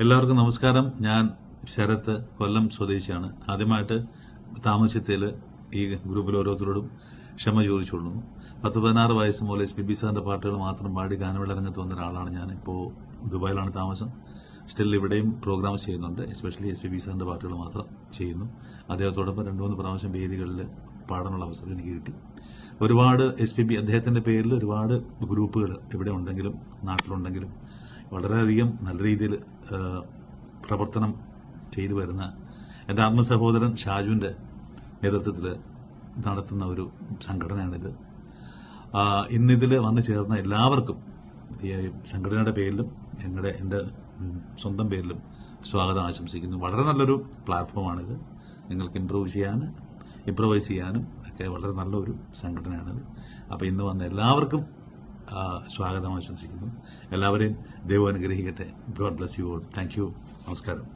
എല്ലാവർക്കും നമസ്കാരം. ഞാൻ ശരത്ത്, കൊല്ലം സ്വദേശിയാണ്. ആദ്യമായിട്ട് താമസിച്ചതിൽ ഈ ഗ്രൂപ്പിൽ ഓരോരുത്തരോടും ക്ഷമ ചോദിച്ചുകൊള്ളുന്നു. 10-16 വയസ്സ് മുതൽ SPB സാറിൻ്റെ പാട്ടുകൾ മാത്രം പാടി ഗാനമേള രംഗത്ത് വന്ന ഒരാളാണ് ഞാൻ. ഇപ്പോൾ ദുബായിലാണ് താമസം. സ്റ്റിൽ ഇവിടെയും പ്രോഗ്രാം ചെയ്യുന്നുണ്ട്. എസ്പെഷ്യലി SPB സാറിൻ്റെ പാട്ടുകൾ മാത്രം ചെയ്യുന്നു. അദ്ദേഹത്തോടൊപ്പം 2-3 പ്രാവശ്യം വേദികളിൽ പാടാനുള്ള അവസരം എനിക്ക് കിട്ടി. ഒരുപാട് SPB അദ്ദേഹത്തിൻ്റെ പേരിൽ ഒരുപാട് ഗ്രൂപ്പുകൾ ഇവിടെ ഉണ്ടെങ്കിലും നാട്ടിലുണ്ടെങ്കിലും വളരെയധികം നല്ല രീതിയിൽ പ്രവർത്തനം ചെയ്തു വരുന്ന എൻ്റെ ആത്മസഹോദരൻ ഷാജുവിൻ്റെ നേതൃത്വത്തിൽ നടത്തുന്ന ഒരു സംഘടനയാണിത്. ഇന്നിതിൽ വന്നു ചേർന്ന എല്ലാവർക്കും ഈ സംഘടനയുടെ പേരിലും എൻ്റെ സ്വന്തം പേരിലും സ്വാഗതം ആശംസിക്കുന്നു. വളരെ നല്ലൊരു പ്ലാറ്റ്ഫോമാണിത്. നിങ്ങൾക്ക് ഇംപ്രവൈസ് ചെയ്യാനും ഒക്കെ വളരെ നല്ലൊരു സംഘടനയാണിത്. അപ്പോൾ ഇന്ന് വന്ന എല്ലാവർക്കും സ്വാഗതം ആശംസിക്കുന്നു. എല്ലാവരെയും ദൈവം അനുഗ്രഹിക്കട്ടെ. God bless you all. Thank you. നമസ്കാരം.